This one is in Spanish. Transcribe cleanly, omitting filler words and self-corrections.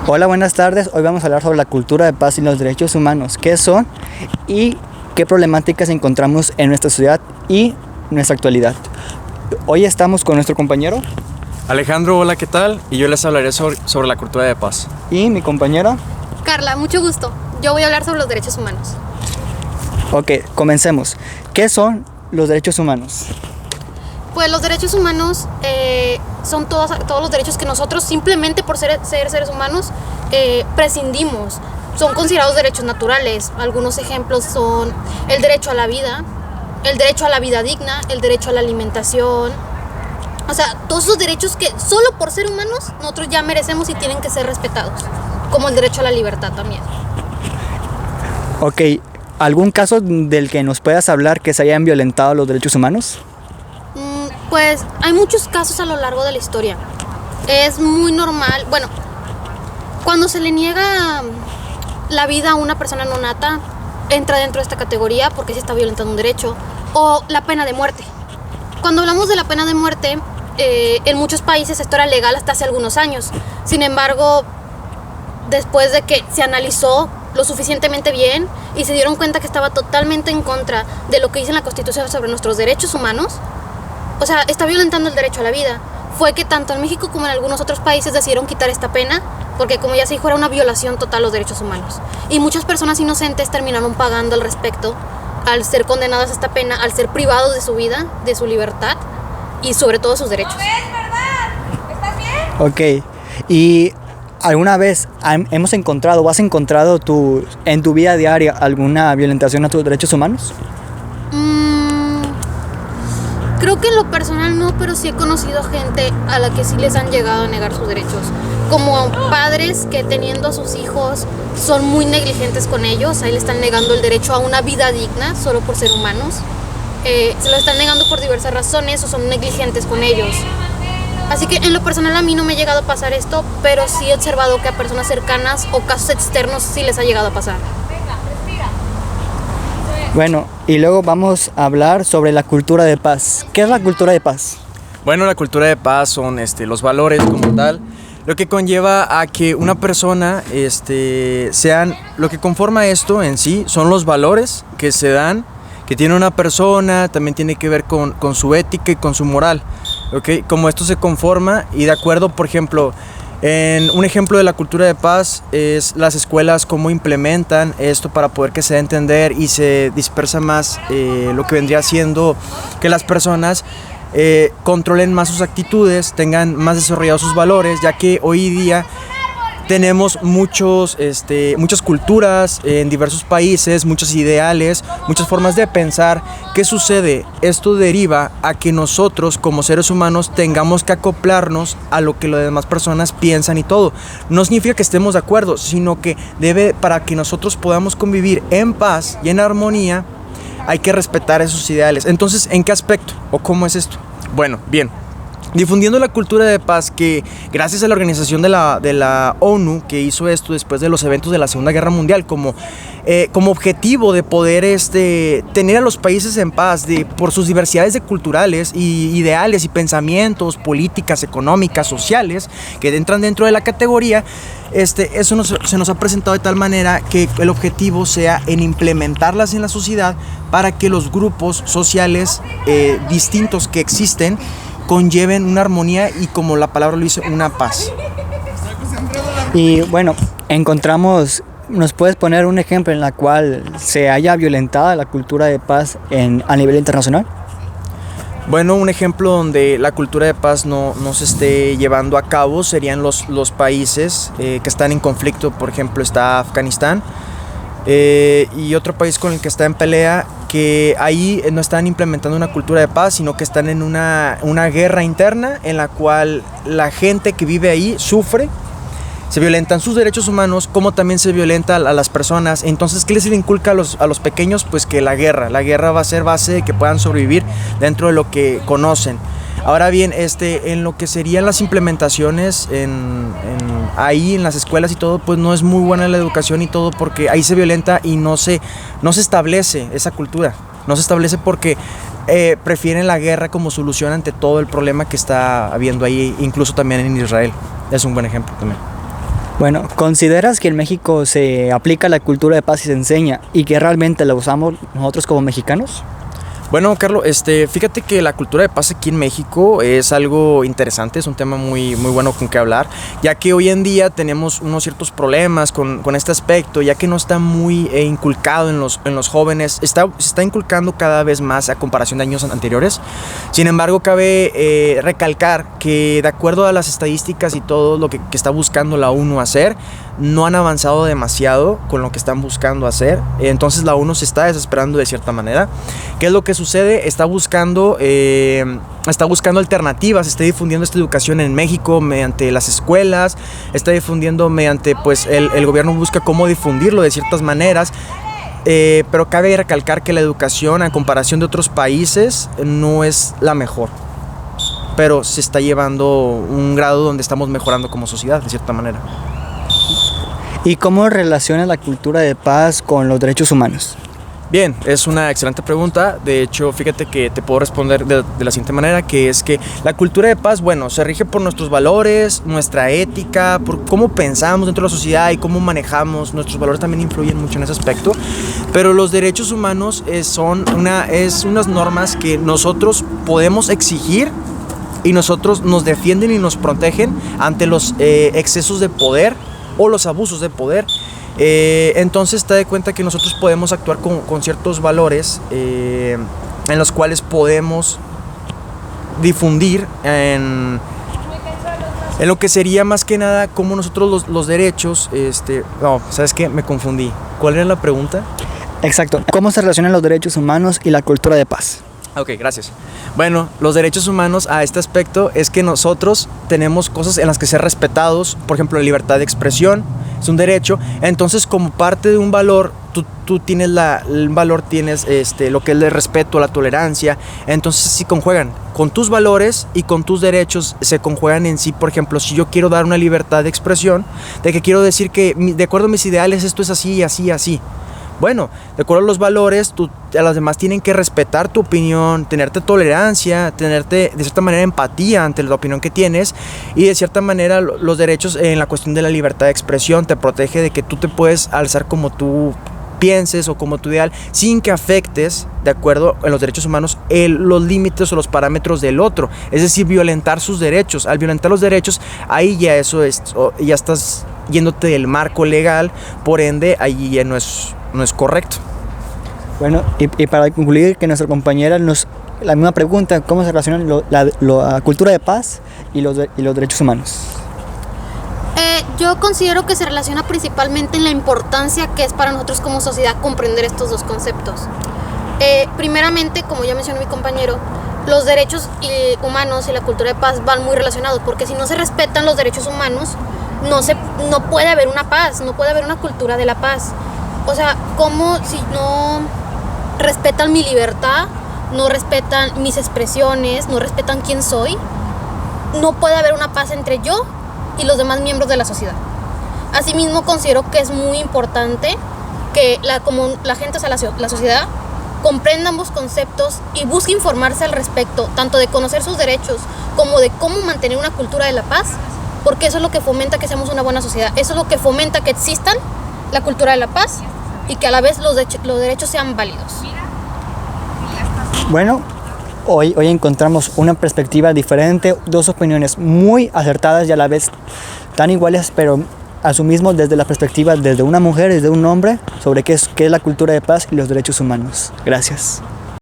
Hola, buenas tardes. Hoy vamos a hablar sobre la cultura de paz y los derechos humanos. ¿Qué son y qué problemáticas encontramos en nuestra sociedad y nuestra actualidad? Hoy estamos con nuestro compañero Alejandro, hola, ¿qué tal? Y yo les hablaré sobre la cultura de paz. y mi compañera. Carla, mucho gusto. Yo voy a hablar sobre los derechos humanos. Ok, comencemos. ¿Qué son los derechos humanos? Pues los derechos humanos son todos los derechos que nosotros simplemente por ser seres humanos prescindimos. Son considerados derechos naturales. Algunos ejemplos son el derecho a la vida, el derecho a la vida digna, el derecho a la alimentación. O sea, todos esos derechos que solo por ser humanos nosotros ya merecemos y tienen que ser respetados. Como el derecho a la libertad también. Ok, ¿algún caso del que nos puedas hablar que se hayan violentado los derechos humanos? Pues hay muchos casos a lo largo de la historia. Es muy normal, bueno, cuando se le niega la vida a una persona no nata, entra dentro de esta categoría porque se está violentando un derecho. O la pena de muerte. Cuando hablamos de la pena de muerte, en muchos países esto era legal hasta hace algunos años. Sin embargo, después de que se analizó lo suficientemente bien y se dieron cuenta que estaba totalmente en contra de lo que dice la Constitución sobre nuestros derechos humanos, o sea, está violentando el derecho a la vida, fue que tanto en México como en algunos otros países decidieron quitar esta pena, porque como ya se dijo, era una violación total a los derechos humanos. Y muchas personas inocentes terminaron pagando al respecto, al ser condenadas a esta pena, al ser privados de su vida, de su libertad y sobre todo sus derechos. ¿No ves, verdad? ¿Estás bien? Ok, ¿y alguna vez hemos encontrado o has encontrado en tu vida diaria alguna violentación a tus derechos humanos? Creo que en lo personal no, pero sí he conocido gente a la que sí les han llegado a negar sus derechos. Como padres que teniendo a sus hijos son muy negligentes con ellos, ahí le están negando el derecho a una vida digna solo por ser humanos. Se lo están negando por diversas razones o son negligentes con ellos. Así que en lo personal a mí no me ha llegado a pasar esto, pero sí he observado que a personas cercanas o casos externos sí les ha llegado a pasar. Bueno, y luego vamos a hablar sobre la cultura de paz. ¿Qué es la cultura de paz? Bueno, la cultura de paz son los valores como tal, lo que conlleva a que una persona lo que conforma esto en sí son los valores que se dan, que tiene una persona, también tiene que ver con su ética y con su moral. ¿Okay? Como esto se conforma y de acuerdo, por ejemplo, en un ejemplo de la cultura de paz es las escuelas, cómo implementan esto para poder que se dé a entender y se dispersa más lo que vendría siendo que las personas controlen más sus actitudes, tengan más desarrollados sus valores, ya que hoy día tenemos muchas culturas en diversos países, muchos ideales, muchas formas de pensar. ¿Qué sucede? Esto deriva a que nosotros como seres humanos tengamos que acoplarnos a lo que las demás personas piensan y todo. No significa que estemos de acuerdo, sino que para que nosotros podamos convivir en paz y en armonía, hay que respetar esos ideales. Entonces, ¿en qué aspecto? ¿O cómo es esto? Bueno, bien. Difundiendo la cultura de paz, que gracias a la organización de la ONU, que hizo esto después de los eventos de la Segunda Guerra Mundial, como objetivo de poder tener a los países en paz por sus diversidades culturales y ideales y pensamientos, políticas, económicas, sociales, que entran dentro de la categoría. Eso se nos ha presentado de tal manera que el objetivo sea en implementarlas en la sociedad para que los grupos sociales distintos que existen conlleven una armonía y, como la palabra lo dice, una paz. Y bueno, ¿nos puedes poner un ejemplo en la cual se haya violentado la cultura de paz a nivel internacional? Bueno, un ejemplo donde la cultura de paz no se esté llevando a cabo serían los países que están en conflicto. Por ejemplo, está Afganistán y otro país con el que está en pelea, que ahí no están implementando una cultura de paz, sino que están en una guerra interna en la cual la gente que vive ahí sufre, se violentan sus derechos humanos, como también se violenta a las personas. Entonces, ¿qué les inculca a los pequeños? Pues que la guerra va a ser base de que puedan sobrevivir dentro de lo que conocen. Ahora bien, en lo que serían las implementaciones ahí en las escuelas y todo, pues no es muy buena la educación y todo, porque ahí se violenta y no se establece esa cultura. No se establece porque prefieren la guerra como solución ante todo el problema que está habiendo ahí, incluso también en Israel. Es un buen ejemplo también. Bueno, ¿consideras que en México se aplica la cultura de paz y se enseña y que realmente la usamos nosotros como mexicanos? Bueno, Carlos, fíjate que la cultura de paz aquí en México es algo interesante, es un tema muy bueno con que hablar, ya que hoy en día tenemos unos ciertos problemas con este aspecto, ya que no está muy inculcado en los jóvenes, se está inculcando cada vez más a comparación de años anteriores. Sin embargo, cabe recalcar que de acuerdo a las estadísticas y todo lo que está buscando la ONU hacer, no han avanzado demasiado con lo que están buscando hacer. Entonces la ONU se está desesperando de cierta manera. ¿Qué es lo que sucede? Está buscando alternativas, está difundiendo esta educación en México mediante las escuelas, está difundiendo mediante, pues el gobierno busca cómo difundirlo de ciertas maneras. Pero cabe recalcar que la educación, a comparación de otros países, no es la mejor. Pero se está llevando un grado donde estamos mejorando como sociedad, de cierta manera. ¿Y cómo relaciona la cultura de paz con los derechos humanos? Bien, es una excelente pregunta. De hecho, fíjate que te puedo responder de la siguiente manera, que es que la cultura de paz, bueno, se rige por nuestros valores, nuestra ética, por cómo pensamos dentro de la sociedad y cómo manejamos. Nuestros valores también influyen mucho en ese aspecto. Pero los derechos humanos son unas normas que nosotros podemos exigir y nosotros nos defienden y nos protegen ante los excesos de poder o los abusos de poder. Entonces te das cuenta que nosotros podemos actuar con ciertos valores en los cuales podemos difundir en lo que sería más que nada como nosotros los derechos. No, ¿sabes qué? Me confundí. ¿Cuál era la pregunta? Exacto. ¿Cómo se relacionan los derechos humanos y la cultura de paz? Ok, gracias. Bueno, los derechos humanos a este aspecto es que nosotros tenemos cosas en las que ser respetados. Por ejemplo, la libertad de expresión es un derecho. Entonces, como parte de un valor, tú tienes el valor, tienes lo que es el respeto, la tolerancia. Entonces, sí conjuegan con tus valores y con tus derechos, se conjuegan en sí. Por ejemplo, si yo quiero dar una libertad de expresión, de que quiero decir que de acuerdo a mis ideales esto es así, así, así. Bueno, de acuerdo a los valores, a las demás tienen que respetar tu opinión, tenerte tolerancia, tenerte de cierta manera empatía ante la opinión que tienes, y de cierta manera los derechos en la cuestión de la libertad de expresión te protege de que tú te puedes alzar como tú pienses o como tu ideal sin que afectes, de acuerdo en los derechos humanos, los límites o los parámetros del otro, es decir, violentar sus derechos. Al violentar los derechos, ahí ya ya estás yéndote del marco legal, por ende ahí ya no es correcto. Bueno, y para concluir, que nuestra compañera la misma pregunta, ¿cómo se relacionan la cultura de paz y los derechos humanos? Yo considero que se relaciona principalmente en la importancia que es para nosotros como sociedad comprender estos dos conceptos. Primeramente, como ya mencionó mi compañero, los derechos humanos y la cultura de paz van muy relacionados, porque si no se respetan los derechos humanos, no puede haber una paz, no puede haber una cultura de la paz. O sea, como si no respetan mi libertad, no respetan mis expresiones, no respetan quién soy, no puede haber una paz entre yo y los demás miembros de la sociedad. Asimismo, considero que es muy importante que la gente, o sea, la sociedad, comprenda ambos conceptos y busque informarse al respecto, tanto de conocer sus derechos como de cómo mantener una cultura de la paz, porque eso es lo que fomenta que seamos una buena sociedad, eso es lo que fomenta que existan la cultura de la paz y que a la vez los derechos sean válidos. Bueno, hoy encontramos una perspectiva diferente, dos opiniones muy acertadas y a la vez tan iguales, pero asumimos desde la perspectiva desde una mujer y desde un hombre sobre qué es la cultura de paz y los derechos humanos. Gracias.